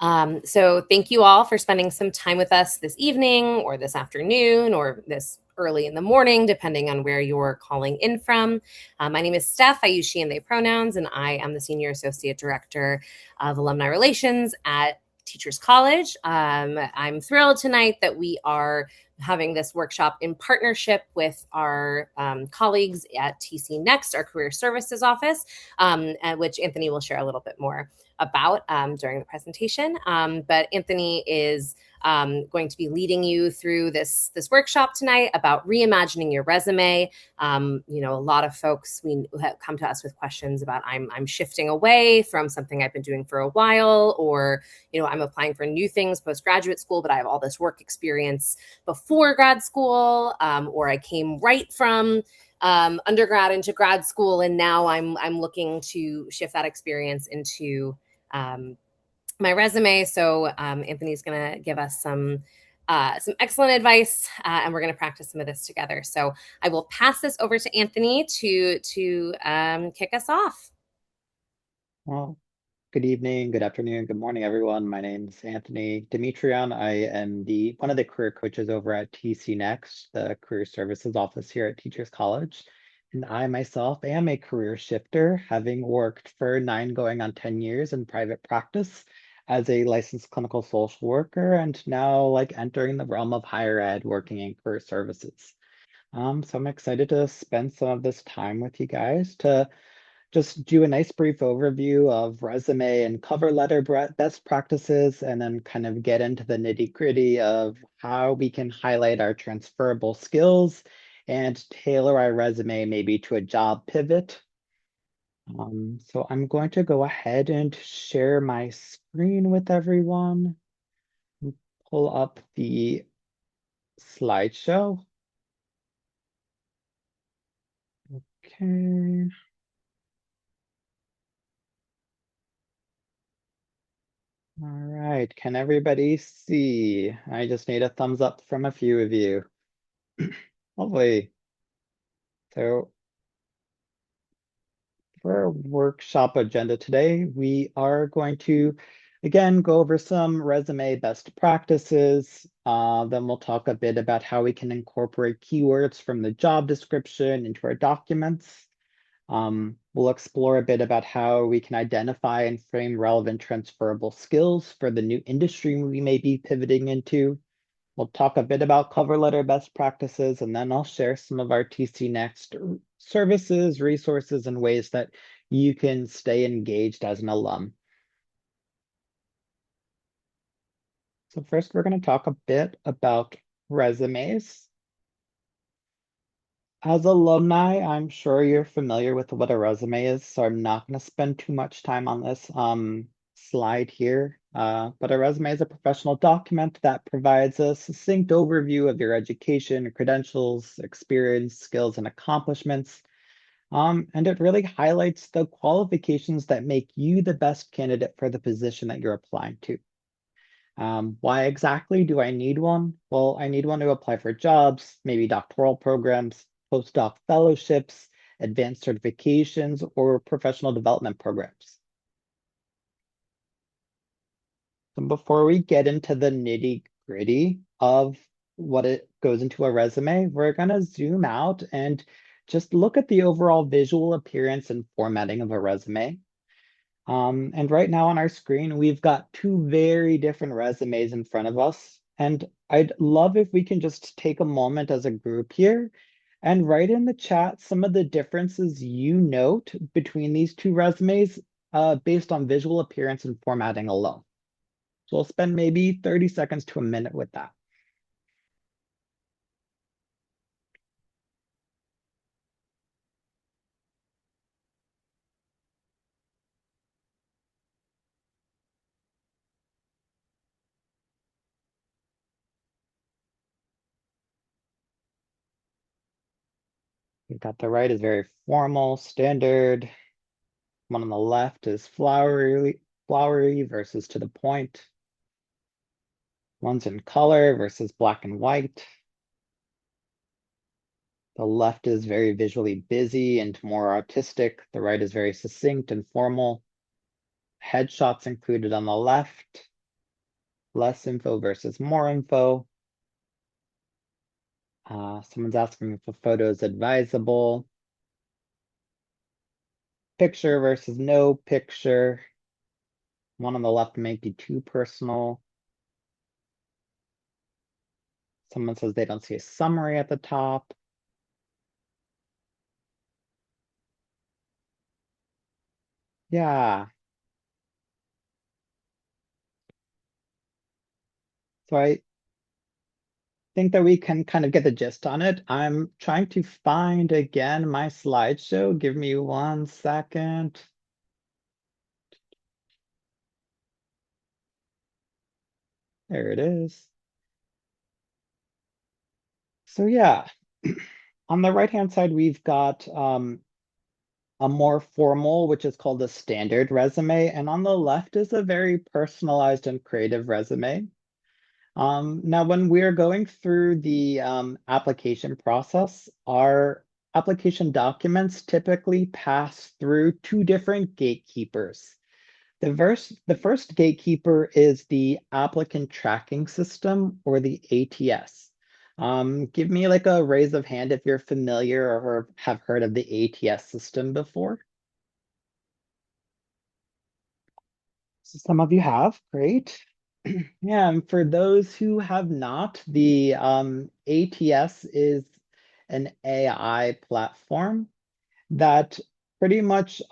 So thank you all for spending some time with us this evening or this afternoon or this early in the morning, depending on where you're calling in from. My name is Steph. I use she and they pronouns, and I am the Senior Associate Director of Alumni Relations at Teachers College. I'm thrilled tonight that we are having this workshop in partnership with our colleagues at TC Next, our Career Services Office, which Anthony will share a little bit more about during the presentation. But Anthony is going to be leading you through this workshop tonight about reimagining your resume. A lot of folks we have come to us with questions about I'm shifting away from something I've been doing for a while, or I'm applying for new things post-graduate school, but I have all this work experience before grad school, or I came right from undergrad into grad school, and now I'm looking to shift that experience into my resume. So Anthony's going to give us some excellent advice, and we're going to practice some of this together. So I will pass this over to Anthony to kick us off. Well, good evening, good afternoon, good morning, everyone. My name is Anthony Dimitrion. I am one of the career coaches over at TC Next, the Career Services Office here at Teachers College. And I myself am a career shifter, having worked for 9 going on 10 years in private practice as a licensed clinical social worker, and now entering the realm of higher ed, working in career services. So I'm excited to spend some of this time with you guys to just do a nice brief overview of resume and cover letter best practices, and then kind of get into the nitty-gritty of how we can highlight our transferable skills and tailor our resume maybe to a job pivot. So I'm going to go ahead and share my screen with everyone. Pull up the slideshow. Okay. All right, can everybody see? I just need a thumbs up from a few of you. Lovely. So for our workshop agenda today, we are going to, again, go over some resume best practices. Then we'll talk a bit about how we can incorporate keywords from the job description into our documents. We'll explore a bit about how we can identify and frame relevant transferable skills for the new industry we may be pivoting into. We'll talk a bit about cover letter best practices, and then I'll share some of our TC Next services, resources, and ways that you can stay engaged as an alum. So first, we're going to talk a bit about resumes. As alumni, I'm sure you're familiar with what a resume is, so I'm not going to spend too much time on this slide here. But a resume is a professional document that provides a succinct overview of your education, credentials, experience, skills, and accomplishments. And it really highlights the qualifications that make you the best candidate for the position that you're applying to. Why exactly do I need one? Well, I need one to apply for jobs, maybe doctoral programs, postdoc fellowships, advanced certifications, or professional development programs. So before we get into the nitty-gritty of what it goes into a resume, we're going to zoom out and just look at the overall visual appearance and formatting of a resume. And right now on our screen, we've got 2 very different resumes in front of us. And I'd love if we can just take a moment as a group here and write in the chat some of the differences you note between these 2 resumes based on visual appearance and formatting alone. So we'll spend maybe 30 seconds to a minute with that. We've got the right is very formal, standard. One on the left is flowery versus to the point. One's in color versus black and white. The left is very visually busy and more artistic. The right is very succinct and formal. Headshots included on the left. less info versus more info. Someone's asking if a photo is advisable. Picture versus no picture. One on the left may be too personal. Someone says they don't see a summary at the top. Yeah. So I think that we can kind of get the gist on it. I'm trying to find again my slideshow. Give me 1 second. There it is. So yeah, on the right-hand side, we've got a more formal, which is called a standard resume. And on the left is a very personalized and creative resume. Now, when we're going through the application process, our application documents typically pass through two different gatekeepers. The first gatekeeper is the applicant tracking system, or the ATS. Give me like a raise of hand if you're familiar or have heard of the ATS system before. So some of you have, great. Yeah, and for those who have not, the ATS is an AI platform that pretty much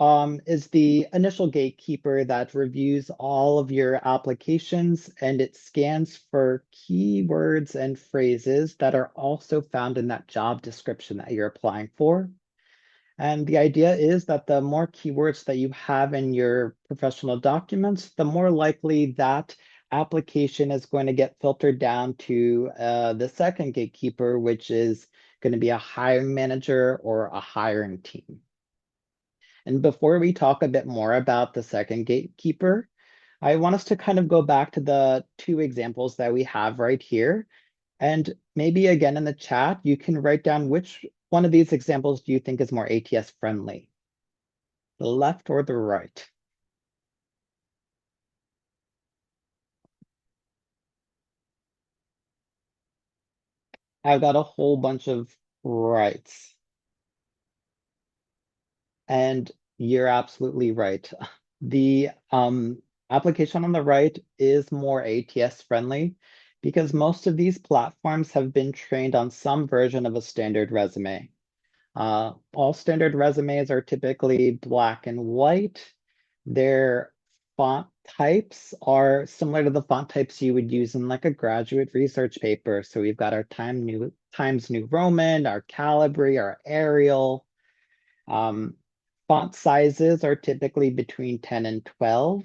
is the initial gatekeeper that reviews all of your applications, and it scans for keywords and phrases that are also found in that job description that you're applying for. And the idea is that the more keywords that you have in your professional documents, the more likely that application is going to get filtered down to the second gatekeeper, which is going to be a hiring manager or a hiring team. And before we talk a bit more about the second gatekeeper, I want us to kind of go back to the two examples that we have right here. And maybe again in the chat, you can write down which one of these examples do you think is more ATS friendly, the left or the right? I've got a whole bunch of rights. And you're absolutely right. The application on the right is more ATS friendly because most of these platforms have been trained on some version of a standard resume. All standard resumes are typically black and white. Their font types are similar to the font types you would use in like a graduate research paper. So we've got our Times New Roman, our Calibri, our Arial. Um, Font sizes are typically between 10 and 12,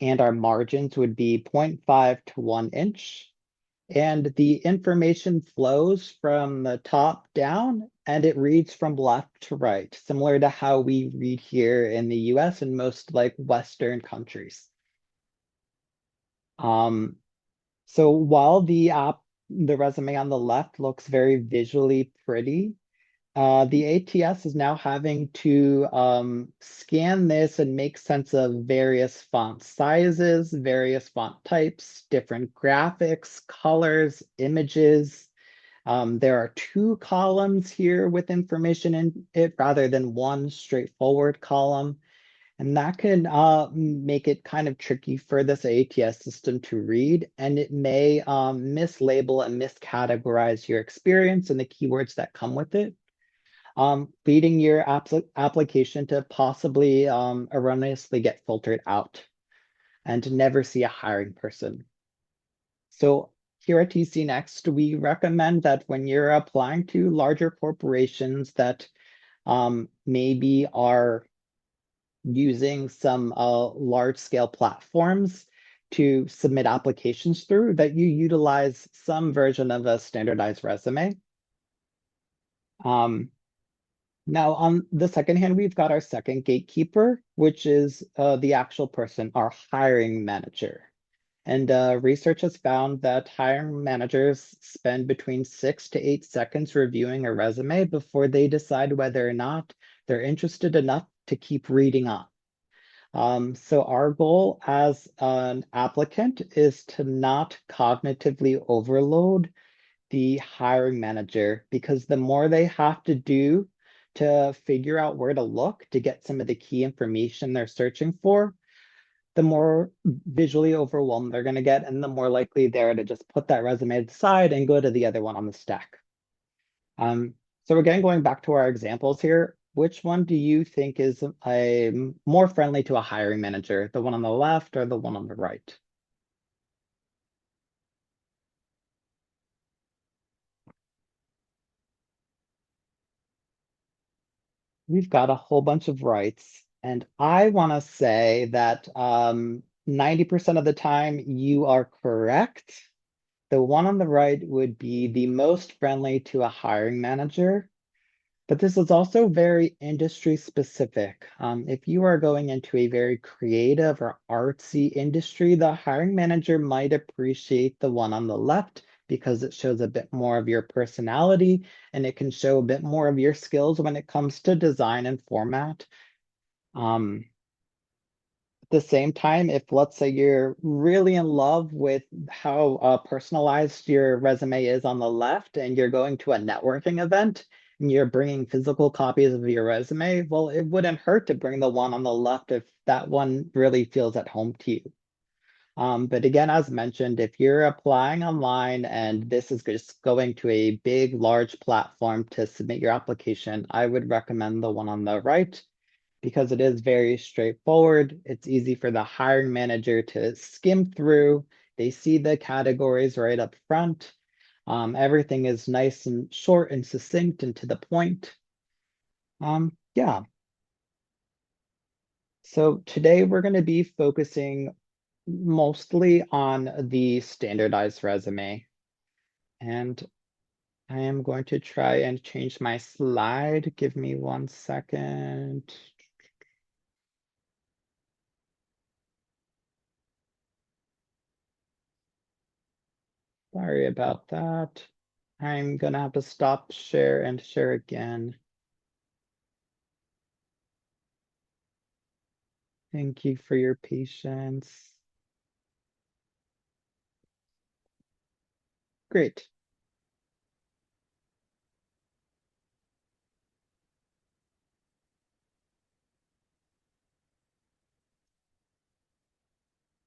and our margins would be 0.5 to 1 inch. And the information flows from the top down and it reads from left to right, similar to how we read here in the US and most like Western countries. So while the resume on the left looks very visually pretty, the ATS is now having to scan this and make sense of various font sizes, various font types, different graphics, colors, images. There are two columns here with information in it rather than one straightforward column. And that can make it kind of tricky for this ATS system to read, and it may mislabel and miscategorize your experience and the keywords that come with it, leading your application to possibly erroneously get filtered out and to never see a hiring person. So here at TC Next, we recommend that when you're applying to larger corporations that maybe are using some large scale platforms to submit applications through, that you utilize some version of a standardized resume. Now, on the second hand, we've got our second gatekeeper, which is the actual person, our hiring manager. And research has found that hiring managers spend between 6 to 8 seconds reviewing a resume before they decide whether or not they're interested enough to keep reading on. So our goal as an applicant is to not cognitively overload the hiring manager because the more they have to do to figure out where to look to get some of the key information they're searching for, the more visually overwhelmed they're going to get, and the more likely they're to just put that resume aside and go to the other one on the stack. So again, going back to our examples here, which one do you think is more friendly to a hiring manager, the one on the left or the one on the right? We've got a whole bunch of rights, and I want to say that 90% of the time you are correct. The one on the right would be the most friendly to a hiring manager. But this is also very industry specific. If you are going into a very creative or artsy industry, the hiring manager might appreciate the one on the left because it shows a bit more of your personality and it can show a bit more of your skills when it comes to design and format. Um, at the same time, if let's say you're really in love with how personalized your resume is on the left and you're going to a networking event and you're bringing physical copies of your resume, well, it wouldn't hurt to bring the one on the left if that one really feels at home to you. But again, as mentioned, if you're applying online and this is just going to a big, large platform to submit your application, I would recommend the one on the right because it is very straightforward. It's easy for the hiring manager to skim through. They see the categories right up front. Everything is nice and short and succinct and to the point. Yeah, so today we're going to be focusing mostly on the standardized resume. And I am going to try and change my slide. Give me 1 second. Sorry about that. I'm gonna have to stop share and share again. Thank you for your patience. Great.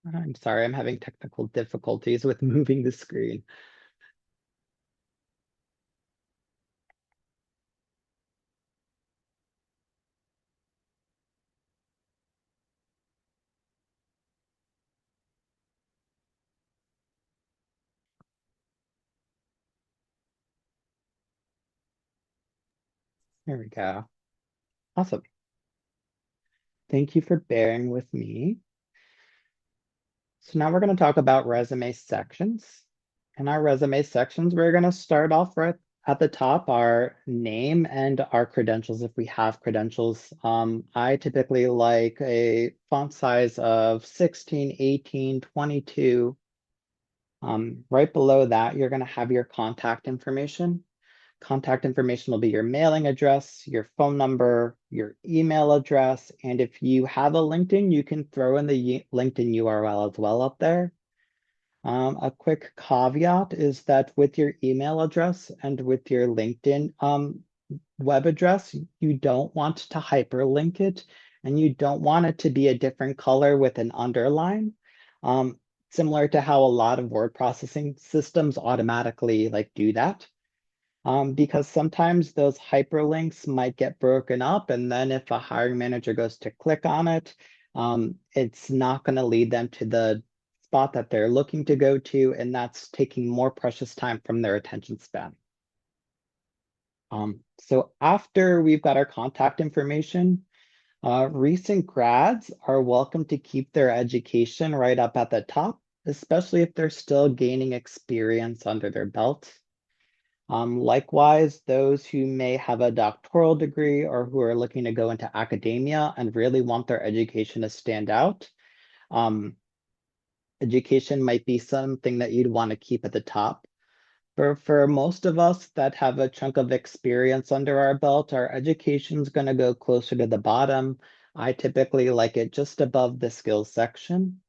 I'm sorry, I'm having technical difficulties with moving the screen. There we go. Awesome. Thank you for bearing with me. So now we're going to talk about resume sections. In our resume sections, we're going to start off right at the top, our name and our credentials if we have credentials. I typically like a font size of 16, 18, 22. Right below that, you're going to have your contact information. Contact information will be your mailing address, your phone number, your email address, and if you have a LinkedIn, you can throw in the LinkedIn URL as well up there. A quick caveat is that with your email address and with your LinkedIn web address, you don't want to hyperlink it and you don't want it to be a different color with an underline. Similar to how a lot of word processing systems automatically do that. Because sometimes those hyperlinks might get broken up, and then if a hiring manager goes to click on it, it's not going to lead them to the spot that they're looking to go to, and that's taking more precious time from their attention span. So after we've got our contact information, recent grads are welcome to keep their education right up at the top, especially if they're still gaining experience under their belt. Likewise, those who may have a doctoral degree or who are looking to go into academia and really want their education to stand out, education might be something that you'd want to keep at the top. For most of us that have a chunk of experience under our belt, our education is going to go closer to the bottom. I typically like it just above the skills section.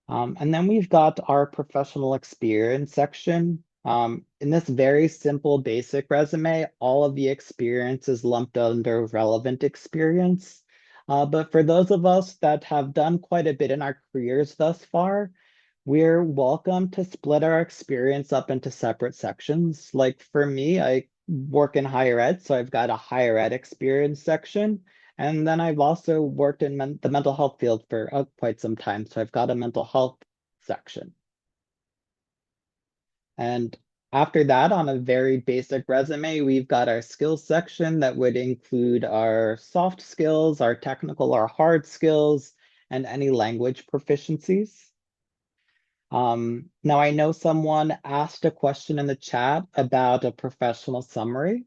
And then we've got our professional experience section. In this very simple, basic resume, all of the experience is lumped under relevant experience. But for those of us that have done quite a bit in our careers thus far, we're welcome to split our experience up into separate sections. Like for me, I work in higher ed, so I've got a higher ed experience section. And then I've also worked in the mental health field for quite some time, so I've got a mental health section. And after that, on a very basic resume, we've got our skills section that would include our soft skills, our technical, our hard skills, and any language proficiencies. Now, I know someone asked a question in the chat about a professional summary,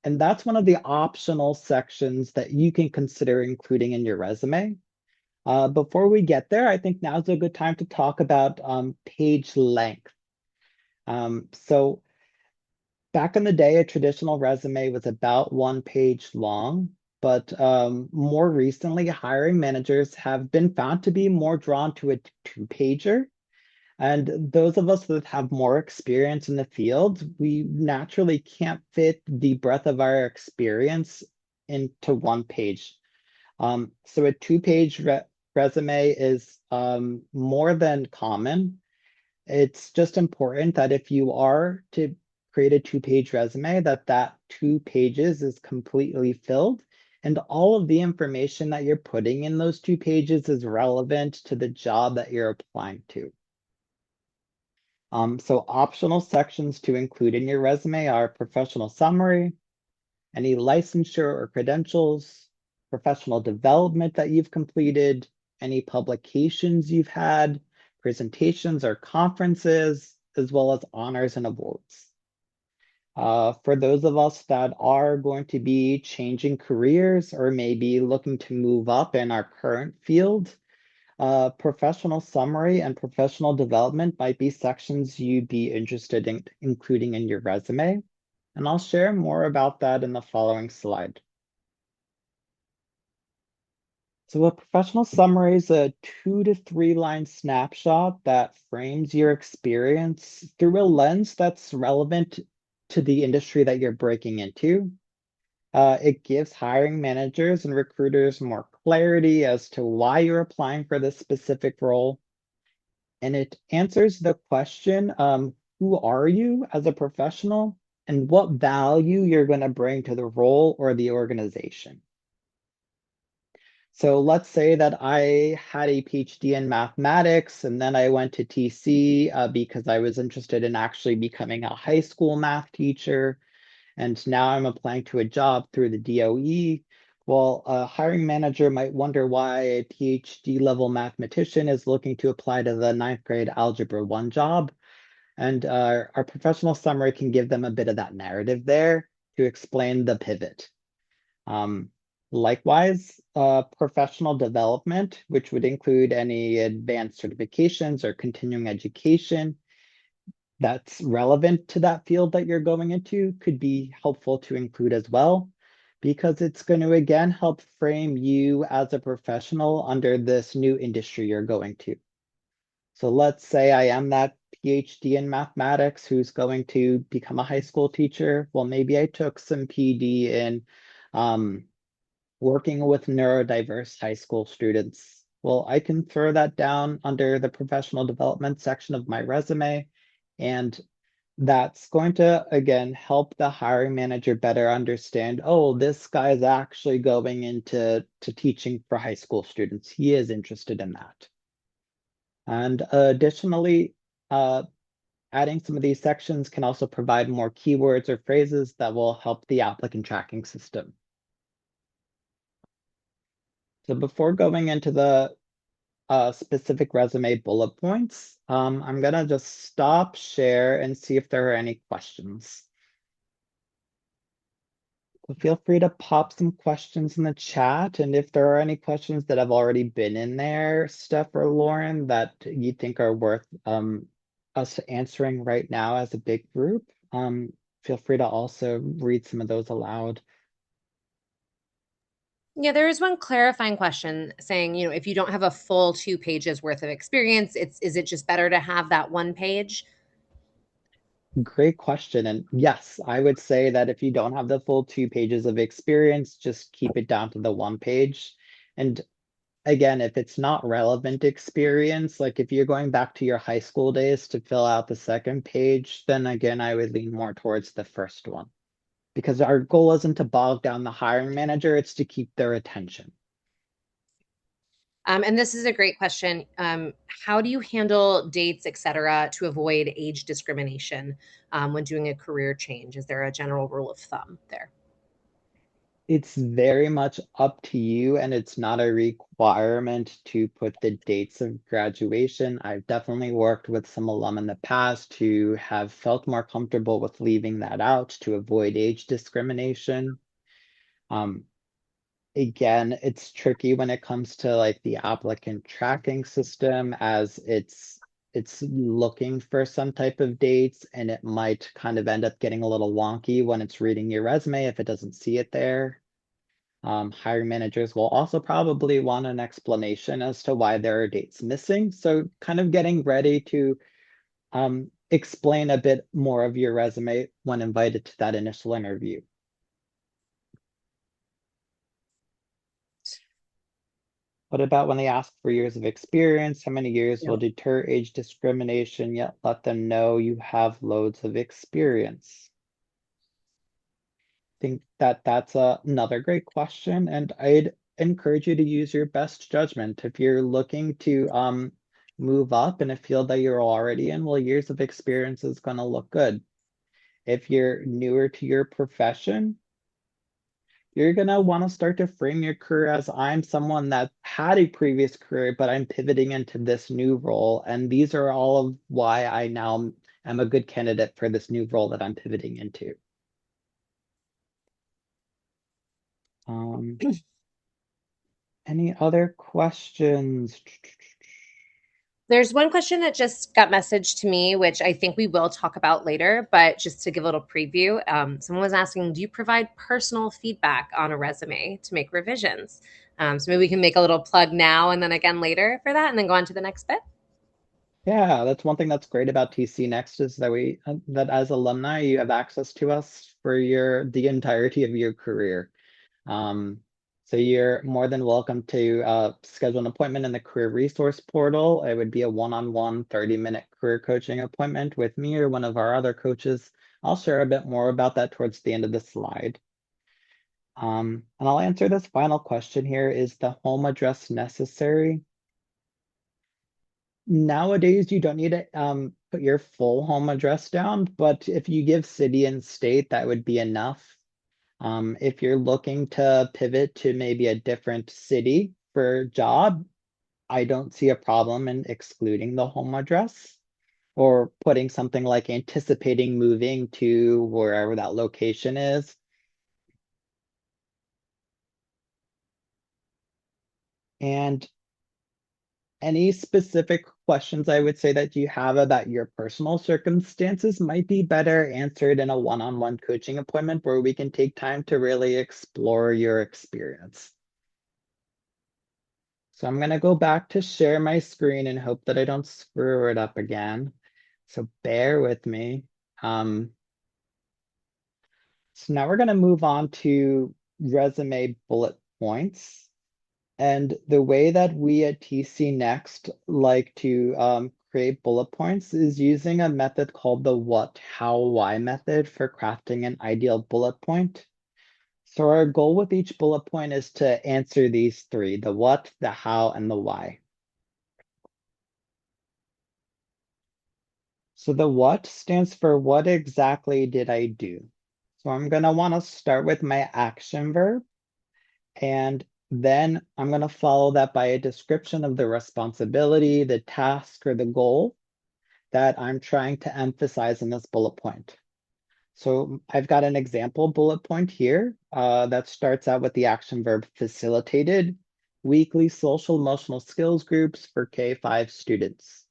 and that's one of the optional sections that you can consider including in your resume. Before we get there, I think now's a good time to talk about page length. So back in the day, a traditional resume was about 1 page long, but more recently, hiring managers have been found to be more drawn to a 2-pager. And those of us that have more experience in the field, we naturally can't fit the breadth of our experience into 1 page. So a 2-page resume is more than common. It's just important that if you are to create a 2-page resume, that 2 pages is completely filled and all of the information that you're putting in those 2 pages is relevant to the job that you're applying to. So optional sections to include in your resume are professional summary, any licensure or credentials, professional development that you've completed, any publications you've had, presentations or conferences, as well as honors and awards. For those of us that are going to be changing careers or maybe looking to move up in our current field, professional summary and professional development might be sections you'd be interested in including in your resume. And I'll share more about that in the following slide. So a professional summary is a 2 to 3 line snapshot that frames your experience through a lens that's relevant to the industry that you're breaking into. It gives hiring managers and recruiters more clarity as to why you're applying for this specific role. And it answers the question, who are you as a professional and what value you're going to bring to the role or the organization. So let's say that I had a PhD in mathematics and then I went to TC because I was interested in actually becoming a high school math teacher. And now I'm applying to a job through the DOE. Well, a hiring manager might wonder why a PhD level mathematician is looking to apply to the 9th grade Algebra 1 job. And our professional summary can give them a bit of that narrative there to explain the pivot. Likewise, professional development, which would include any advanced certifications or continuing education that's relevant to that field that you're going into, could be helpful to include as well, because it's going to again help frame you as a professional under this new industry you're going to. So let's say I am that PhD in mathematics who's going to become a high school teacher. Well, maybe I took some PD in working with neurodiverse high school students. Well, I can throw that down under the professional development section of my resume, and that's going to, again, help the hiring manager better understand, oh, this guy's actually going into teaching for high school students. He is interested in that. And additionally, adding some of these sections can also provide more keywords or phrases that will help the applicant tracking system. So before going into the specific resume bullet points, I'm gonna just stop share and see if there are any questions. So feel free to pop some questions in the chat, and if there are any questions that have already been in there, Steph or Lauren, that you think are worth us answering right now as a big group, feel free to also read some of those aloud. Yeah, there is one clarifying question saying, if you don't have a full 2 pages worth of experience, is it just better to have that 1 page? Great question. And yes, I would say that if you don't have the full 2 pages of experience, just keep it down to the 1 page. And again, if it's not relevant experience, like if you're going back to your high school days to fill out the second page, then again, I would lean more towards the first one. Because our goal isn't to bog down the hiring manager, it's to keep their attention. And this is a great question. How do you handle dates, et cetera, to avoid age discrimination when doing a career change? Is there a general rule of thumb there? It's very much up to you, and it's not a requirement to put the dates of graduation. I've definitely worked with some alum in the past who have felt more comfortable with leaving that out to avoid age discrimination. Um, Again, it's tricky when it comes to like the applicant tracking system as it's looking for some type of dates and it might kind of end up getting a little wonky when it's reading your resume if it doesn't see it there. Hiring managers will also probably want an explanation as to why there are dates missing. So kind of getting ready to explain a bit more of your resume when invited to that initial interview. What about when they ask for years of experience? How many years will deter age discrimination, yet let them know you have loads of experience? Think that that's another great question, and I'd encourage you to use your best judgment. If you're looking to move up in a field that you're already in, well, years of experience is going to look good. If you're newer to your profession, you're gonna want to start to frame your career as I'm someone that had a previous career, but I'm pivoting into this new role. And these are all of why I now am a good candidate for this new role that I'm pivoting into. Um, any other questions? There's one question that just got messaged to me, which I think we will talk about later, but just to give a little preview, someone was asking, do you provide personal feedback on a resume to make revisions? So maybe we can make a little plug now and then again later for that, and then go on to the next bit. Yeah, that's one thing that's great about TC Next is that we that as alumni you have access to us for the entirety of your career. Um, so you're more than welcome to schedule an appointment in the career resource portal. It would be a one-on-one 30-minute career coaching appointment with me or one of our other coaches. I'll share a bit more about that towards the end of the slide. And I'll answer this final question here. Is the home address necessary? Nowadays, you don't need to put your full home address down, but if you give city and state, that would be enough. If you're looking to pivot to maybe a different city for a job, I don't see a problem in excluding the home address or putting something like anticipating moving to wherever that location is. And any specific questions I would say that you have about your personal circumstances might be better answered in a one-on-one coaching appointment where we can take time to really explore your experience. So I'm going to go back to share my screen and hope that I don't screw it up again. So bear with me. So now we're going to move on to resume bullet points. And the way that we at TC Next like to create bullet points is using a method called the what, how, why method for crafting an ideal bullet point. So our goal with each bullet point is to answer these three, the what, the how, and the why. So the what stands for what exactly did I do? So I'm going to want to start with my action verb, and then I'm going to follow that by a description of the responsibility, the task, or the goal that I'm trying to emphasize in this bullet point. So I've got an example bullet point here that starts out with the action verb facilitated weekly social emotional skills groups for K-5 students.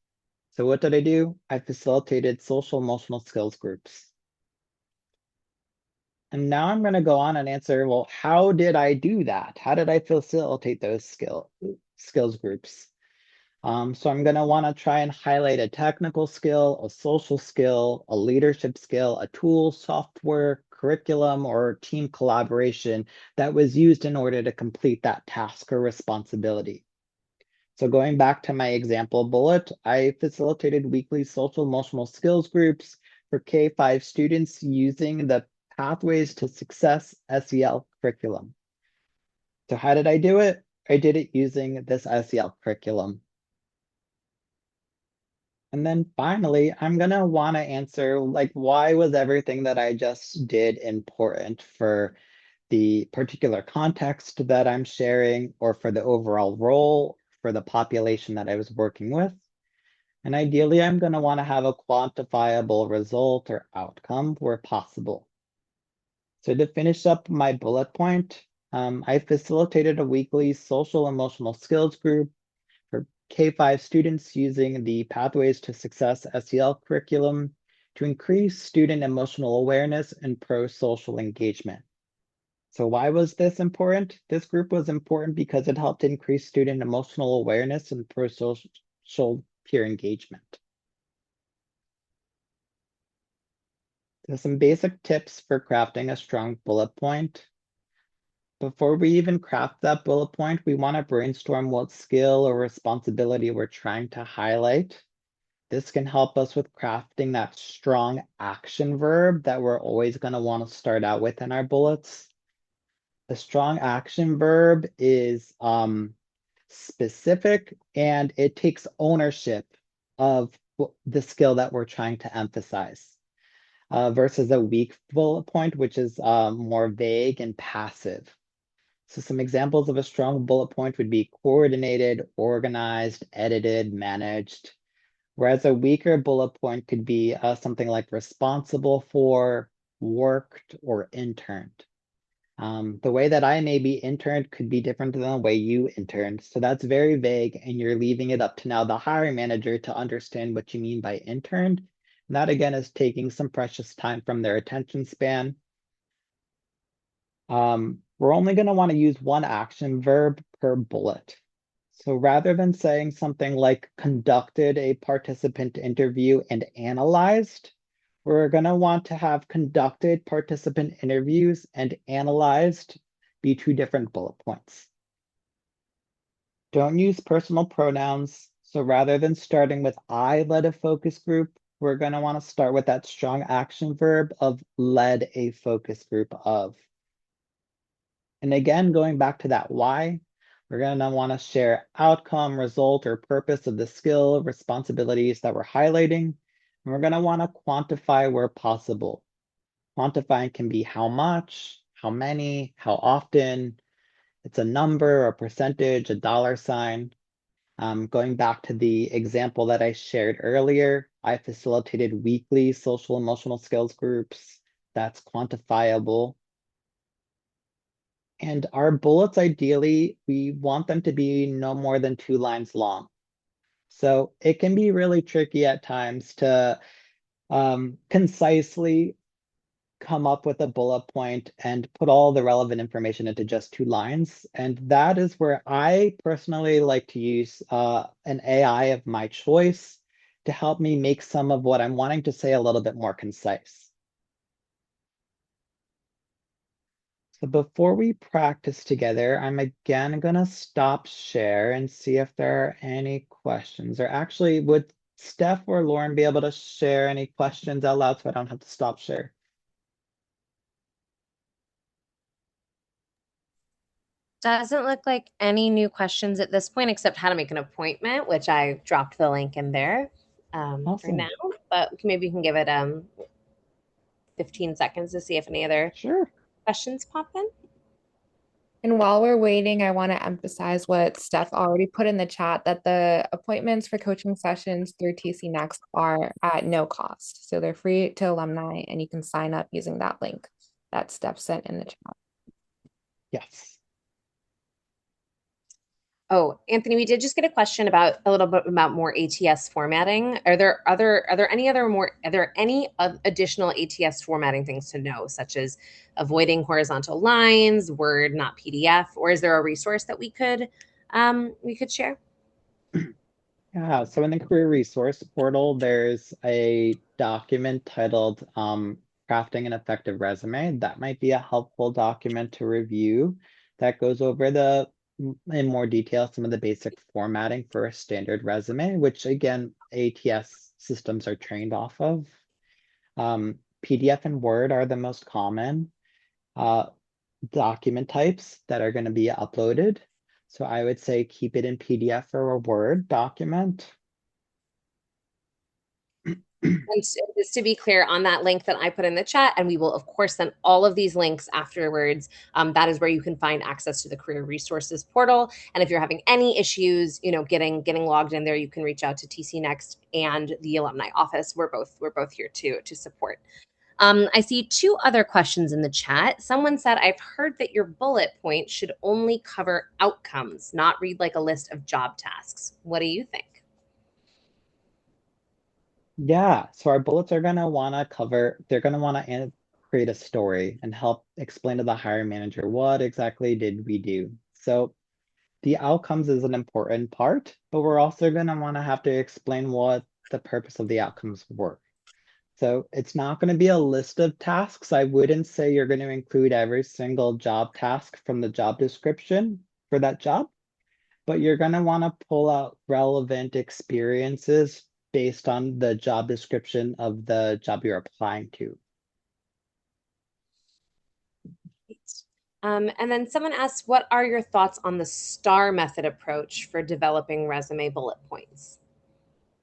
So what did I do? I facilitated social emotional skills groups. And now I'm going to go on and answer, well, how did I do that? How did I facilitate those skills groups? So I'm going to want to try and highlight a technical skill, a social skill, a leadership skill, a tool, software, curriculum, or team collaboration that was used in order to complete that task or responsibility. So going back to my example bullet, I facilitated weekly social emotional skills groups for K-5 students using the Pathways to Success SEL curriculum. So how did I do it? I did it using this SEL curriculum. And then finally, I'm gonna want to answer like, why was everything that I just did important for the particular context that I'm sharing or for the overall role for the population that I was working with? And ideally, I'm going to want to have a quantifiable result or outcome where possible. So to finish up my bullet point, I facilitated a weekly social emotional skills group for K-5 students using the Pathways to Success SEL curriculum to increase student emotional awareness and pro-social engagement. So why was this important? This group was important because it helped increase student emotional awareness and pro-social peer engagement. So some basic tips for crafting a strong bullet point. Before we even craft that bullet point, we want to brainstorm what skill or responsibility we're trying to highlight. This can help us with crafting that strong action verb that we're always going to want to start out with in our bullets. The strong action verb is specific and it takes ownership of the skill that we're trying to emphasize. Versus a weak bullet point, which is more vague and passive. So some examples of a strong bullet point would be coordinated, organized, edited, managed. Whereas a weaker bullet point could be something like responsible for, worked, or interned. The way that I maybe interned could be different than the way you interned. So that's very vague, and you're leaving it up to now the hiring manager to understand what you mean by interned. And that again is taking some precious time from their attention span. We're only going to want to use one action verb per bullet. So rather than saying something like conducted a participant interview and analyzed, we're going to want to have conducted participant interviews and analyzed be two different bullet points. Don't use personal pronouns. So rather than starting with I led a focus group, we're going to want to start with that strong action verb of led a focus group of. And again, going back to that why, we're going to want to share outcome, result, or purpose of the skill, responsibilities that we're highlighting. And we're going to want to quantify where possible. Quantifying can be how much, how many, how often. It's a number, a percentage, a dollar sign. Going back to the example that I shared earlier, I facilitated weekly social emotional skills groups. That's quantifiable. And our bullets, ideally, we want them to be no more than 2 lines long. So it can be really tricky at times to concisely come up with a bullet point and put all the relevant information into just 2 lines. And that is where I personally like to use an AI of my choice to help me make some of what I'm wanting to say a little bit more concise. So before we practice together, I'm again gonna stop share and see if there are any questions. Or actually, would Steph or Lauren be able to share any questions out loud so I don't have to stop share? Doesn't look like any new questions at this point, except how to make an appointment, which I dropped the link in there for now. Awesome. But maybe you can give it 15 seconds to see if any other Sure. questions pop in. And while we're waiting, I want to emphasize what Steph already put in the chat that the appointments for coaching sessions through TC Next are at no cost. So they're free to alumni and you can sign up using that link that Steph sent in the chat. Yes. Oh, Anthony, we did just get a question about a little bit about more ATS formatting. Are there any additional ATS formatting things to know, such as avoiding horizontal lines, Word, not PDF, or is there a resource that we could share? Yeah, so in the career resource portal, there's a document titled Crafting an Effective Resume. That might be a helpful document to review that goes over in more detail, some of the basic formatting for a standard resume, which again, ATS systems are trained off of. PDF and Word are the most common uh, document types that are going to be uploaded. So I would say keep it in PDF or a Word document. And just to be clear on that link that I put in the chat, and we will of course send all of these links afterwards. That is where you can find access to the career resources portal. And if you're having any issues, getting logged in there, you can reach out to TC Next and the alumni office. We're both here to support. I see two other questions in the chat. Someone said, I've heard that your bullet point should only cover outcomes, not read like a list of job tasks. What do you think? Yeah, so our bullets are going to want to they're going to want to create a story and help explain to the hiring manager what exactly did we do. So the outcomes is an important part, but we're also going to want to have to explain what the purpose of the outcomes were. So it's not going to be a list of tasks. I wouldn't say you're going to include every single job task from the job description for that job, but you're going to want to pull out relevant experiences based on the job description of the job you're applying to. And then someone asked, what are your thoughts on the STAR method approach for developing resume bullet points?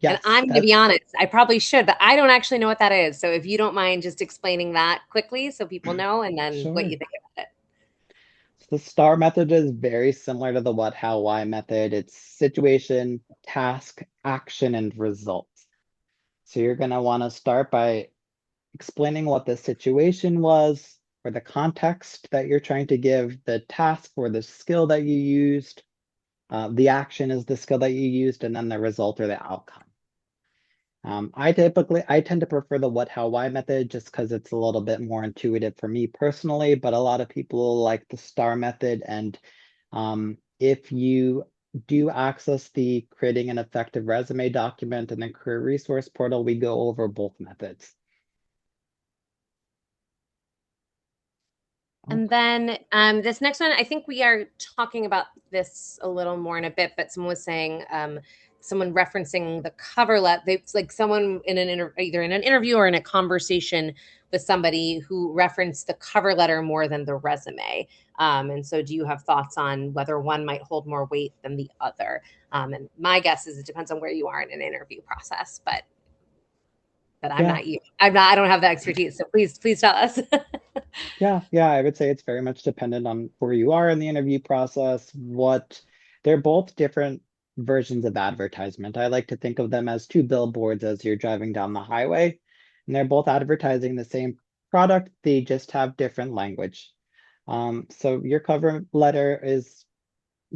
And Yes, I'm going to be that's honest, I probably should, but I don't actually know what that is. So if you don't mind just explaining that quickly so people know, and then what you sure. think about it. The STAR method is very similar to the what, how, why method. It's situation, task, action, and results. So you're going to want to start by explaining what the situation was, or the context that you're trying to give, the task or the skill that you used, the action is the skill that you used, and then the result or the outcome. I tend to prefer the what, how, why method just because it's a little bit more intuitive for me personally, but a lot of people like the STAR method. And if you do access the creating an effective resume document in the career resource portal, we go over both methods. And then this next one, I think we are talking about this a little more in a bit, but someone was saying, someone referencing the cover letter. It's like someone in either in an interview or in a conversation with somebody who referenced the cover letter more than the resume. And so, do you have thoughts on whether one might hold more weight than the other? And my guess is it depends on where you are in an interview process, but I'm Yeah, not you. I don't have the expertise. So please tell us. yeah, I would say it's very much dependent on where you are in the interview process, they're both different versions of advertisement. I like to think of them as two billboards as you're driving down the highway, and they're both advertising the same product, they just have different language. So your cover letter is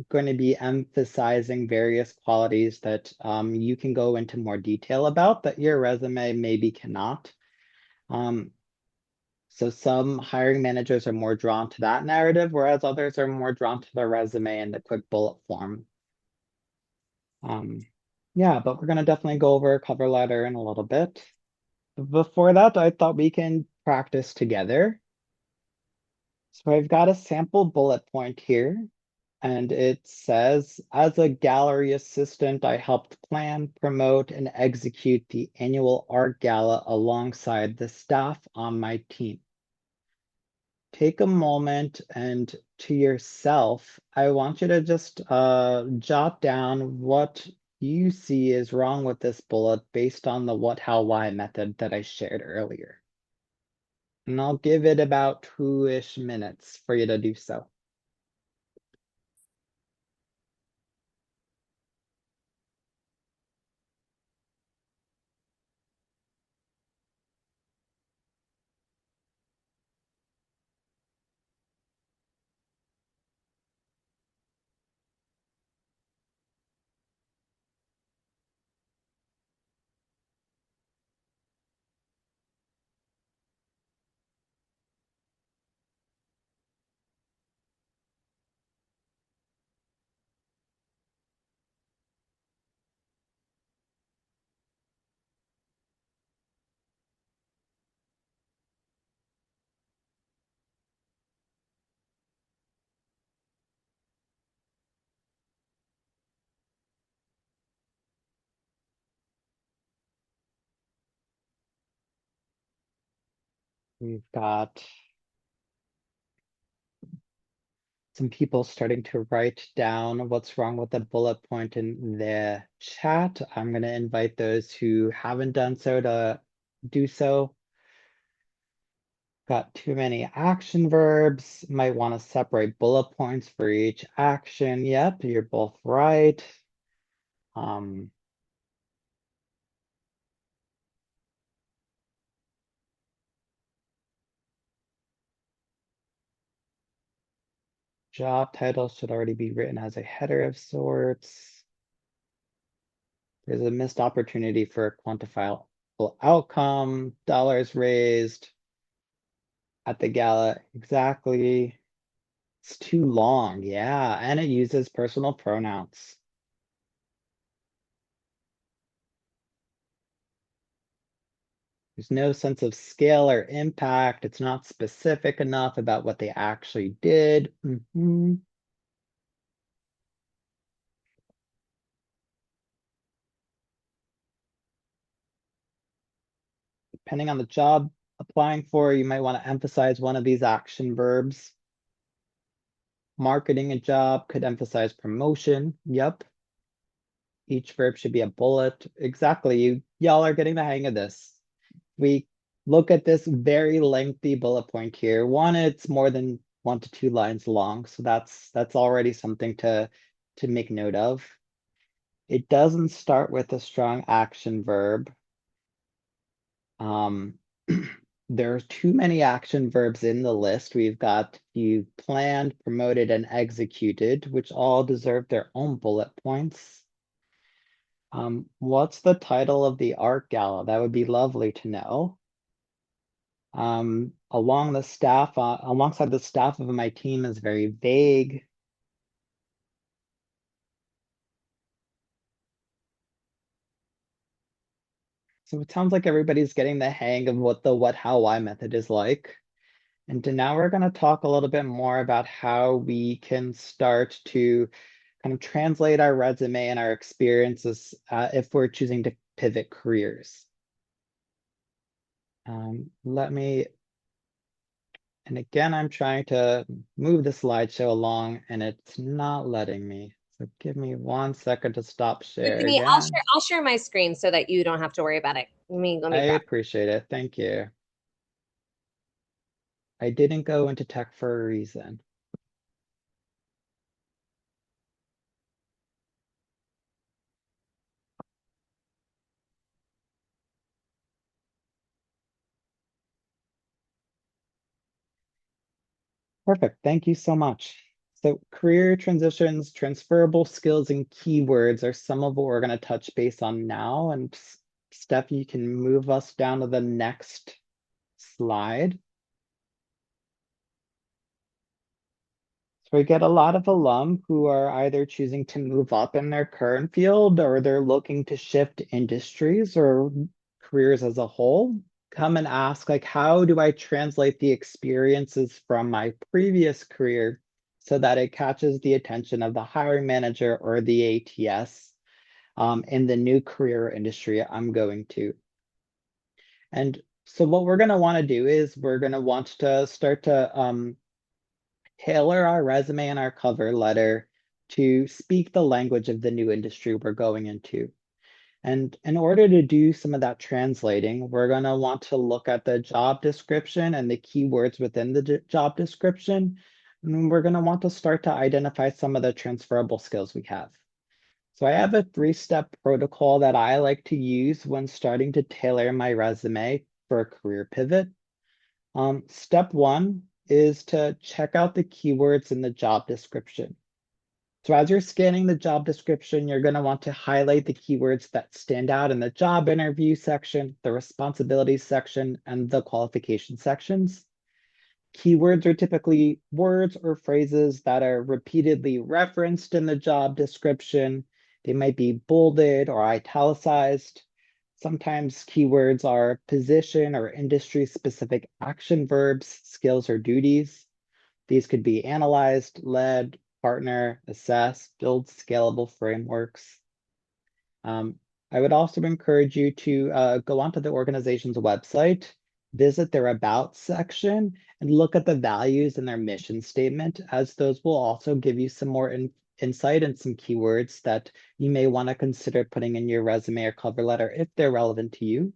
going to be emphasizing various qualities that you can go into more detail about that your resume maybe cannot. Um, so some hiring managers are more drawn to that narrative, whereas others are more drawn to the resume and the quick bullet form. Yeah, but we're gonna definitely go over a cover letter in a little bit. Before that, I thought we can practice together. So I've got a sample bullet point here, and it says, as a gallery assistant, I helped plan, promote, and execute the annual art gala alongside the staff on my team. Take a moment and to yourself, I want you to just jot down what you see is wrong with this bullet based on the what, how, why method that I shared earlier. And I'll give it about 2-ish minutes for you to do so. We've got some people starting to write down what's wrong with the bullet point in the chat. I'm going to invite those who haven't done so to do so. Got too many action verbs. Might want to separate bullet points for each action. Yep, you're both right. Job title should already be written as a header of sorts. There's a missed opportunity for a quantifiable outcome, dollars raised at the gala. Exactly. It's too long. Yeah, and it uses personal pronouns. There's no sense of scale or impact. It's not specific enough about what they actually did. Depending on the job applying for, you might want to emphasize one of these action verbs. Marketing a job could emphasize promotion. Yep. Each verb should be a bullet. Exactly. Y'all are getting the hang of this. We look at this very lengthy bullet point here. One, it's more than 1 to 2 lines long, so that's already something to make note of. It doesn't start with a strong action verb. There are too many action verbs in the list. We've got you planned, promoted, and executed, which all deserve their own bullet points. What's the title of the art gala? That would be lovely to know. Alongside the staff of my team is very vague. So it sounds like everybody's getting the hang of what the what, how, why method is like. And now we're going to talk a little bit more about how we can start to kind of translate our resume and our experiences if we're choosing to pivot careers. And again, I'm trying to move the slideshow along and it's not letting me. So give me 1 second to stop share Anthony, again. I'll share my screen so that you don't have to worry about it. Let I me grab. appreciate it. Thank you. I didn't go into tech for a reason. Perfect. Thank you so much. So career transitions, transferable skills, and keywords are some of what we're going to touch base on now. And Steph, you can move us down to the next slide. So we get a lot of alum who are either choosing to move up in their current field or they're looking to shift industries or careers as a whole. Come and ask, like, how do I translate the experiences from my previous career so that it catches the attention of the hiring manager or the ATS in the new career industry I'm going to. And so what we're going to want to do is we're going to want to start to tailor our resume and our cover letter to speak the language of the new industry we're going into. And in order to do some of that translating, we're going to want to look at the job description and the keywords within the job description. And we're going to want to start to identify some of the transferable skills we have. So I have a 3-step protocol that I like to use when starting to tailor my resume for a career pivot. Step 1 is to check out the keywords in the job description. So as you're scanning the job description, you're going to want to highlight the keywords that stand out in the job interview section, the responsibilities section, and the qualification sections. Keywords are typically words or phrases that are repeatedly referenced in the job description. They might be bolded or italicized. Sometimes keywords are position or industry-specific action verbs, skills, or duties. These could be analyzed, led, partner, assess, build scalable frameworks. I would also encourage you to go onto the organization's website visit their About section and look at the values in their mission statement, as those will also give you some more insight and some keywords that you may want to consider putting in your resume or cover letter if they're relevant to you.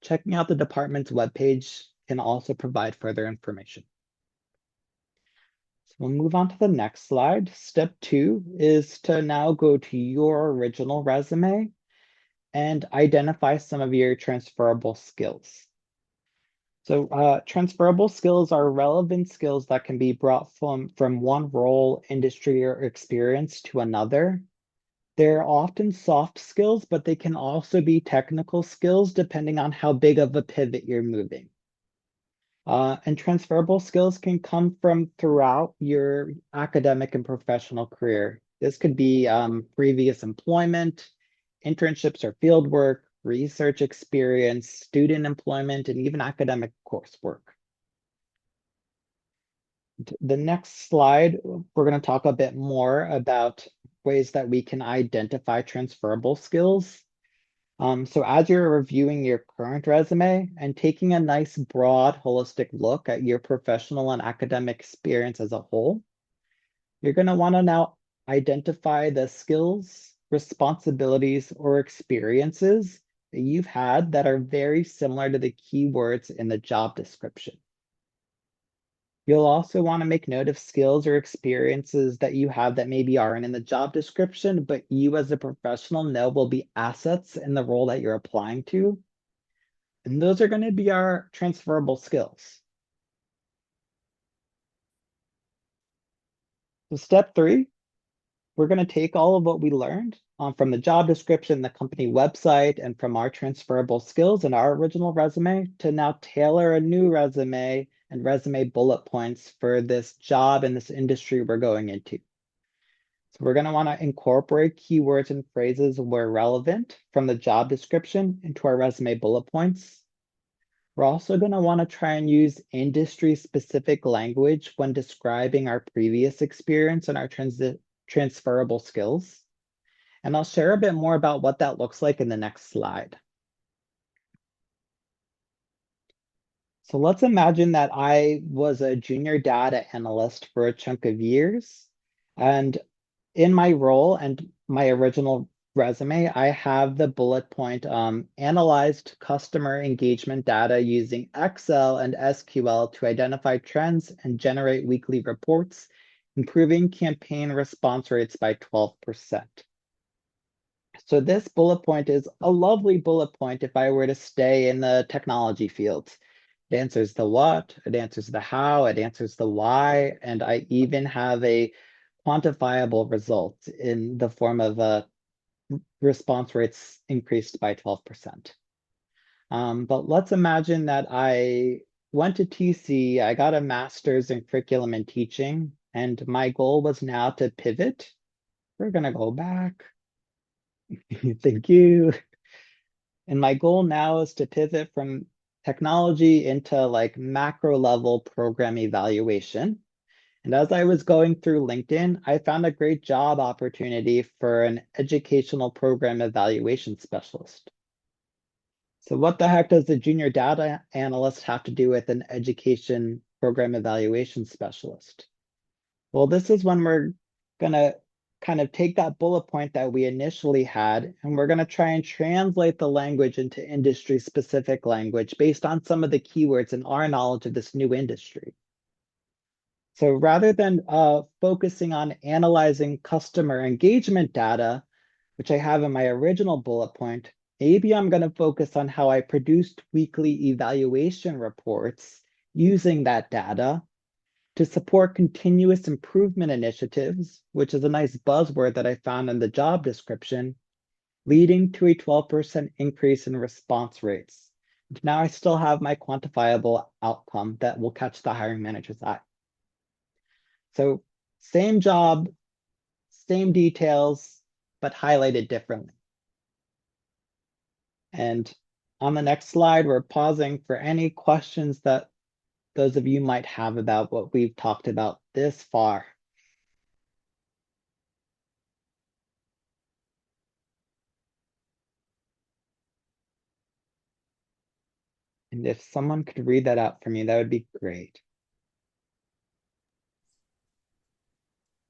Checking out the department's webpage can also provide further information. So we'll move on to the next slide. Step 2 is to now go to your original resume and identify some of your transferable skills. So transferable skills are relevant skills that can be brought from one role, industry, or experience to another. They're often soft skills, but they can also be technical skills depending on how big of a pivot you're moving. And transferable skills can come from throughout your academic and professional career. This could be previous employment, internships or fieldwork, research experience, student employment, and even academic coursework. The next slide, we're going to talk a bit more about ways that we can identify transferable skills. So as you're reviewing your current resume and taking a nice broad holistic look at your professional and academic experience as a whole, you're going to want to now identify the skills, responsibilities, or experiences that you've had that are very similar to the keywords in the job description. You'll also want to make note of skills or experiences that you have that maybe aren't in the job description, but you as a professional know will be assets in the role that you're applying to. And those are going to be our transferable skills. So step 3, we're going to take all of what we learned from the job description, the company website, and from our transferable skills in our original resume to now tailor a new resume and resume bullet points for this job and this industry we're going into. So we're going to want to incorporate keywords and phrases where relevant from the job description into our resume bullet points. We're also going to want to try and use industry-specific language when describing our previous experience and our transferable skills. And I'll share a bit more about what that looks like in the next slide. So let's imagine that I was a junior data analyst for a chunk of years. And in my role and my original resume, I have the bullet point analyzed customer engagement data using Excel and SQL to identify trends and generate weekly reports, improving campaign response rates by 12%. So this bullet point is a lovely bullet point if I were to stay in the technology field. It answers the what, it answers the how, it answers the why, and I even have a quantifiable result in the form of a response rates increased by 12%. But let's imagine that I went to TC, I got a master's in curriculum and teaching, and my goal was now to pivot. We're gonna go back. Thank you. And my goal now is to pivot from technology into like macro level program evaluation. And as I was going through LinkedIn, I found a great job opportunity for an educational program evaluation specialist. So what the heck does the junior data analyst have to do with an education program evaluation specialist? Well, this is when we're gonna kind of take that bullet point that we initially had, and we're gonna try and translate the language into industry-specific language based on some of the keywords and our knowledge of this new industry. So rather than focusing on analyzing customer engagement data, which I have in my original bullet point, maybe I'm going to focus on how I produced weekly evaluation reports using that data to support continuous improvement initiatives, which is a nice buzzword that I found in the job description, leading to a 12% increase in response rates. Now I still have my quantifiable outcome that will catch the hiring manager's eye. So same job, same details, but highlighted differently. And on the next slide, we're pausing for any questions that those of you might have about what we've talked about this far. And if someone could read that out for me, that would be great.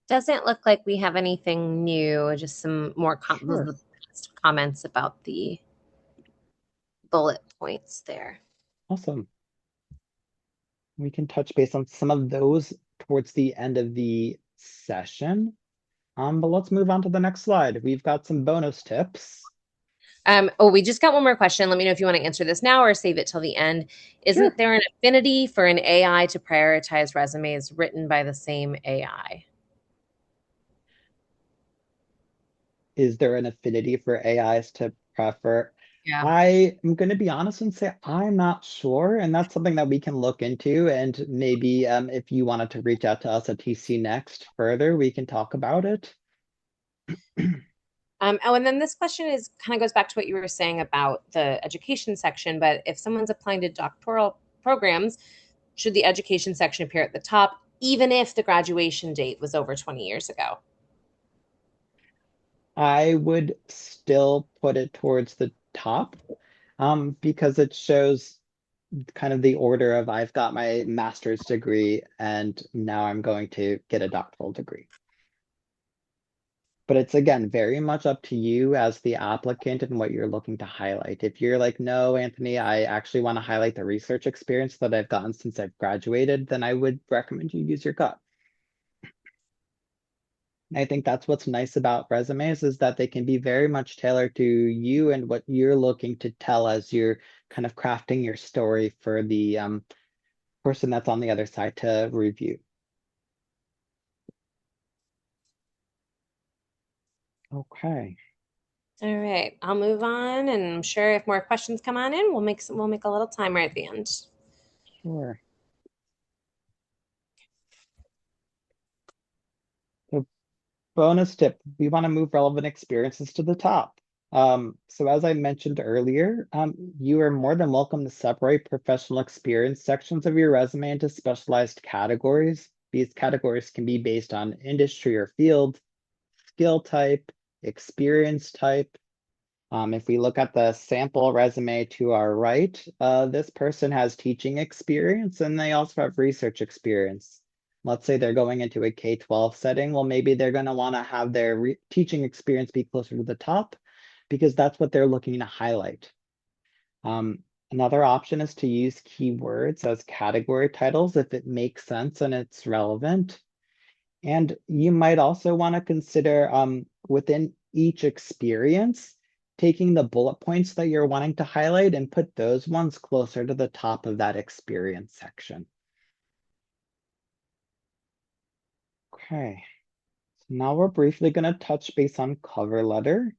Doesn't look like we have anything new, just some more Sure. comments about the bullet points there. Awesome. We can touch base on some of those towards the end of the session. But let's move on to the next slide. We've got some bonus tips. We just got one more question. Let me know if you want to answer this now or save it till the end. Sure. Isn't there an affinity for an AI to prioritize resumes written by the same AI? Is there an affinity for AIs to prefer? Yeah. I am going to be honest and say I'm not sure, and that's something that we can look into. And maybe if you wanted to reach out to us at TC Next further, we can talk about it. And then this question is kind of goes back to what you were saying about the education section. But if someone's applying to doctoral programs, should the education section appear at the top, even if the graduation date was over 20 years ago? I would still put it towards the top because it shows kind of the order of I've got my master's degree and now I'm going to get a doctoral degree. But it's again very much up to you as the applicant and what you're looking to highlight. If you're like, no, Anthony, I actually want to highlight the research experience that I've gotten since I've graduated, then I would recommend you use your gut. I think that's what's nice about resumes is that they can be very much tailored to you and what you're looking to tell as you're kind of crafting your story for the person that's on the other side to review. Okay. All right, I'll move on, and I'm sure if more questions come on in, we'll make a little timer at the end. Sure. So bonus tip, we want to move relevant experiences to the top. So as I mentioned earlier, you are more than welcome to separate professional experience sections of your resume into specialized categories. These categories can be based on industry or field, skill type, experience type. If we look at the sample resume to our right, this person has teaching experience and they also have research experience. Let's say they're going into a K-12 setting. Well, maybe they're going to want to have their teaching experience be closer to the top because that's what they're looking to highlight. Another option is to use keywords as category titles if it makes sense and it's relevant. And you might also want to consider within each experience, taking the bullet points that you're wanting to highlight and put those ones closer to the top of that experience section. Okay, so now we're briefly going to touch base on cover letter.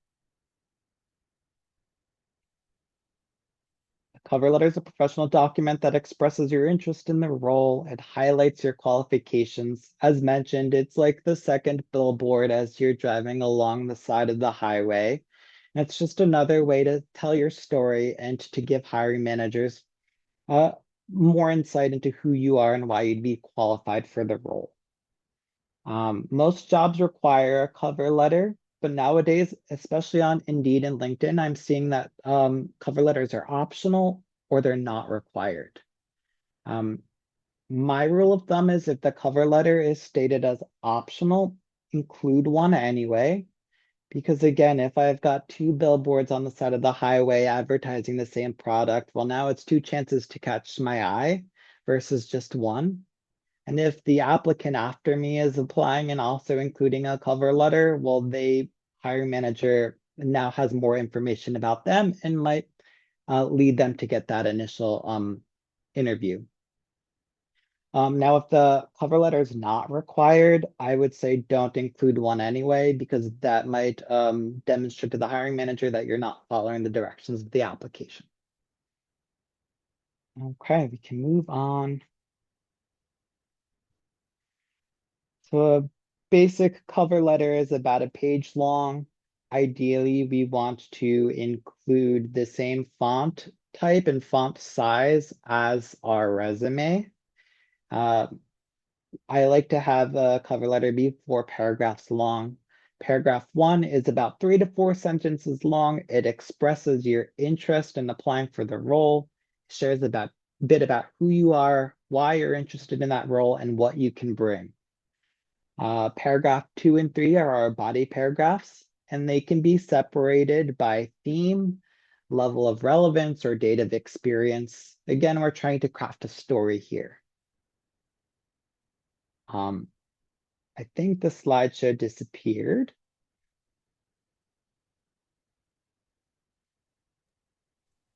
Cover letter is a professional document that expresses your interest in the role. It highlights your qualifications. As mentioned, it's like the second billboard as you're driving along the side of the highway. And it's just another way to tell your story and to give hiring managers more insight into who you are and why you'd be qualified for the role. Most jobs require a cover letter, but nowadays, especially on Indeed and LinkedIn, I'm seeing that cover letters are optional or they're not required. My rule of thumb is if the cover letter is stated as optional, include one anyway. Because again, if I've got two billboards on the side of the highway advertising the same product, well, now it's two chances to catch my eye versus just one. And if the applicant after me is applying and also including a cover letter, well, hiring manager now has more information about them and might lead them to get that initial interview. Now, if the cover letter is not required, I would say don't include one anyway, because that might demonstrate to the hiring manager that you're not following the directions of the application. Okay, we can move on. So a basic cover letter is about a page long. Ideally, we want to include the same font type and font size as our resume. I like to have a cover letter be 4 paragraphs long. Paragraph 1 is about 3 to 4 sentences long. It expresses your interest in applying for the role. shares a bit about who you are, why you're interested in that role, and what you can bring. Paragraph 2 and 3 are our body paragraphs, and they can be separated by theme, level of relevance, or date of experience. Again, we're trying to craft a story here. I think the slideshow disappeared.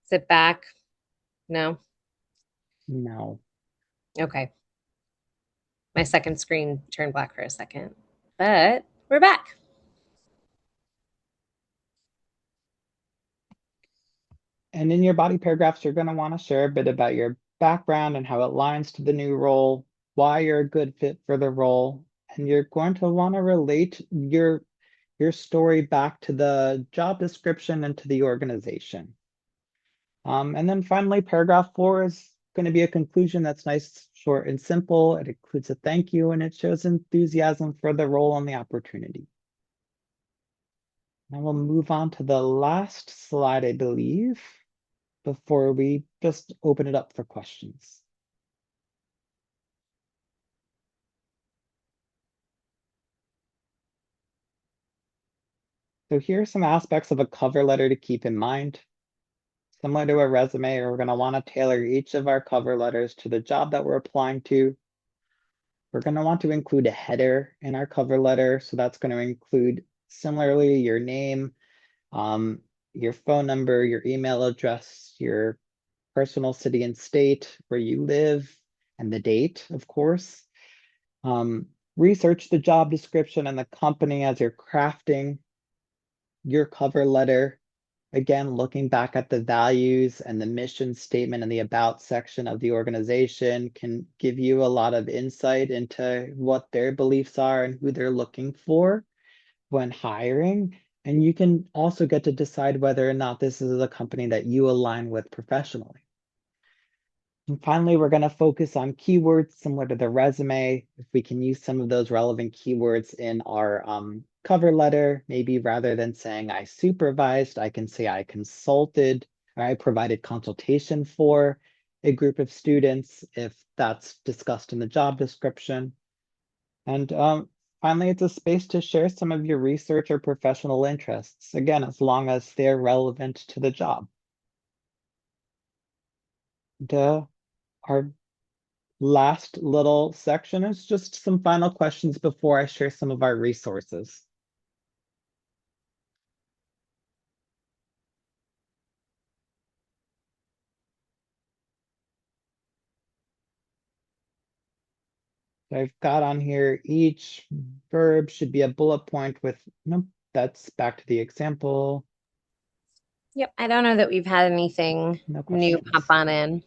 Is it back? No? No. Okay. My second screen turned black for a second, but we're back. And in your body paragraphs, you're going to want to share a bit about your background and how it aligns to the new role, why you're a good fit for the role, and you're going to want to relate your story back to the job description and to the organization. And then finally, paragraph 4 is going to be a conclusion that's nice, short, and simple. It includes a thank you, and it shows enthusiasm for the role and the opportunity. Now we'll move on to the last slide, I believe, before we just open it up for questions. So here are some aspects of a cover letter to keep in mind. Similar to a resume, we're going to want to tailor each of our cover letters to the job that we're applying to. We're going to want to include a header in our cover letter. So that's going to include, similarly, your name, your phone number, your email address, your personal city and state where you live, and the date, of course. Research the job description and the company as you're crafting your cover letter. Again, looking back at the values and the mission statement and the about section of the organization can give you a lot of insight into what their beliefs are and who they're looking for when hiring. And you can also get to decide whether or not this is a company that you align with professionally. And finally, we're going to focus on keywords similar to the resume. If we can use some of those relevant keywords in our cover letter, maybe rather than saying I supervised, I can say I consulted or I provided consultation for a group of students if that's discussed in the job description. And finally, it's a space to share some of your research or professional interests, again, as long as they're relevant to the job. Our last little section is just some final questions before I share some of our resources. So I've got on here, each verb should be a bullet point with, nope, that's back to the example. Yep, I don't know that we've had anything No new questions. pop on in.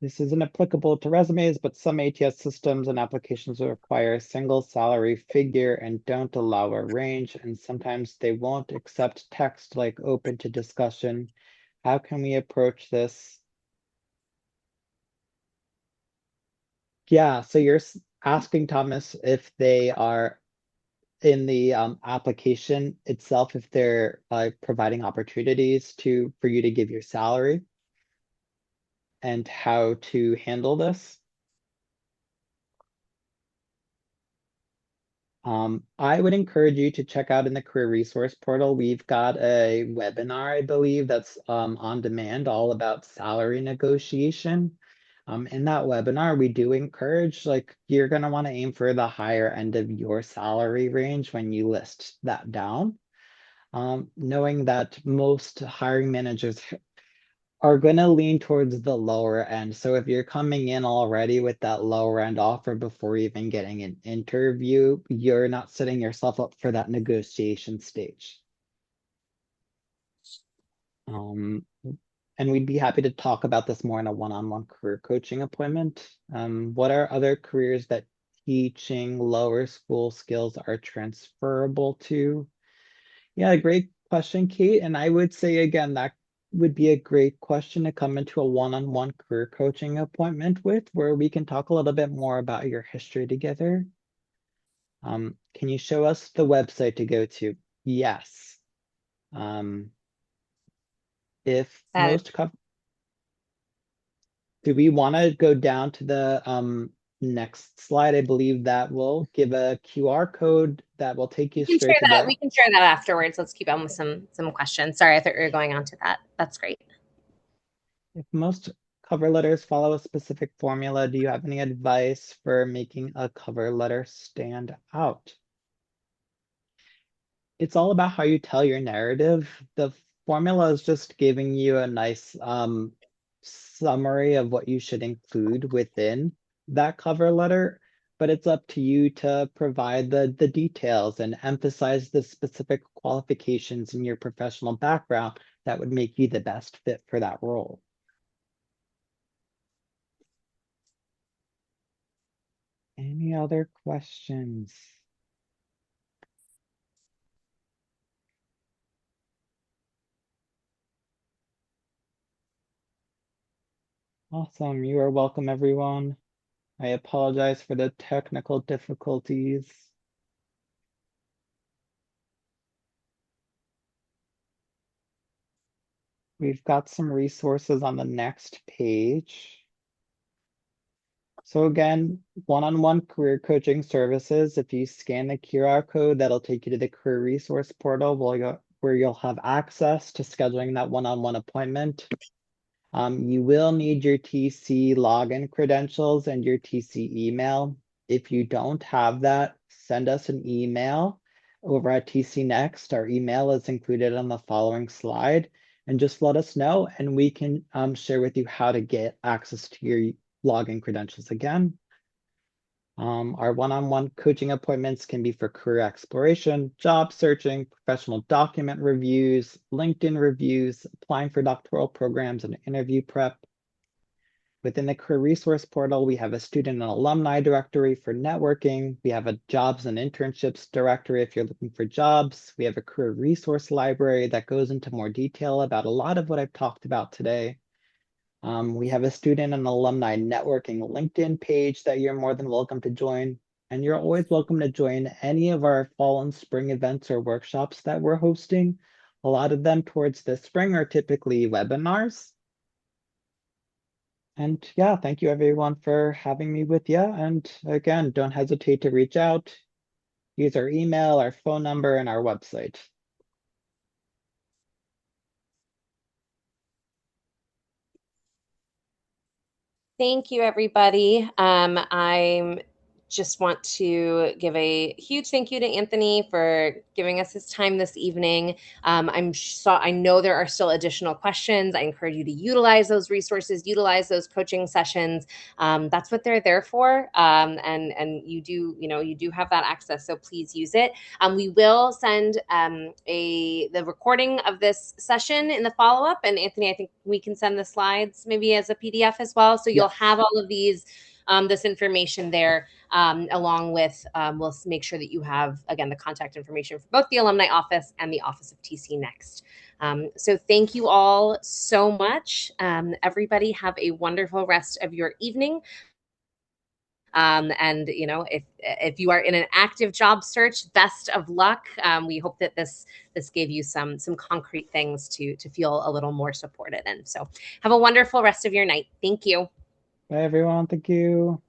This isn't applicable to resumes, but some ATS systems and applications require a single salary figure and don't allow a range, and sometimes they won't accept text like open to discussion. How can we approach this? Yeah, so you're asking Thomas if they are in the application itself, if they're providing opportunities for you to give your salary and how to handle this. I would encourage you to check out in the career resource portal. We've got a webinar, I believe, that's on demand, all about salary negotiation. In that webinar, we do encourage, like, you're going to want to aim for the higher end of your salary range when you list that down. Knowing that most hiring managers are going to lean towards the lower end. So if you're coming in already with that lower end offer before even getting an interview, you're not setting yourself up for that negotiation stage. And we'd be happy to talk about this more in a one-on-one career coaching appointment. What are other careers that teaching lower school skills are transferable to? Yeah, great question, Kate. And I would say again, that would be a great question to come into a one-on-one career coaching appointment with, where we can talk a little bit more about your history together. Can you show us the website to go to? Yes. If That most co Do we want to go down to the next slide? I believe that will give a QR code that will take you we can share straight to that. the. We can share that afterwards. Let's keep on with some questions. Sorry, I thought we were going on to that. That's great. If most cover letters follow a specific formula, do you have any advice for making a cover letter stand out? It's all about how you tell your narrative. The formula is just giving you a nice summary of what you should include within that cover letter, but it's up to you to provide the details and emphasize the specific qualifications in your professional background that would make you the best fit for that role. Any other questions? Awesome. You are welcome, everyone. I apologize for the technical difficulties. We've got some resources on the next page. So again, one-on-one career coaching services. If you scan the QR code, that'll take you to the career resource portal where you'll have access to scheduling that one-on-one appointment. You will need your TC login credentials and your TC email. If you don't have that, send us an email over at TC Next. Our email is included on the following slide, and just let us know, and we can share with you how to get access to your login credentials again. Our one-on-one coaching appointments can be for career exploration, job searching, professional document reviews, LinkedIn reviews, applying for doctoral programs, and interview prep. Within the career resource portal, we have a student and alumni directory for networking. We have a jobs and internships directory if you're looking for jobs. We have a career resource library that goes into more detail about a lot of what I've talked about today. We have a student and alumni networking LinkedIn page that you're more than welcome to join. And you're always welcome to join any of our fall and spring events or workshops that we're hosting. A lot of them towards the spring are typically webinars. And yeah, thank you everyone for having me with you. And again, don't hesitate to reach out. Use our email, our phone number, and our website. Thank you, everybody. I'm just want to give a huge thank you to Anthony for giving us his time this evening. I know there are still additional questions. I encourage you to utilize those resources, utilize those coaching sessions. That's what they're there for. And you do have that access, so please use it. We will send the recording of this session in the follow up. And Anthony, I think we can send the slides maybe as a PDF as well. So you'll have all of these. This information there, along with we'll make sure that you have, again, the contact information for both the alumni office and the Office of TC Next. So thank you all so much. Everybody have a wonderful rest of your evening. And if you are in an active job search, best of luck. We hope that this gave you some concrete things to feel a little more supported in. So have a wonderful rest of your night. Thank you. Bye everyone, thank you.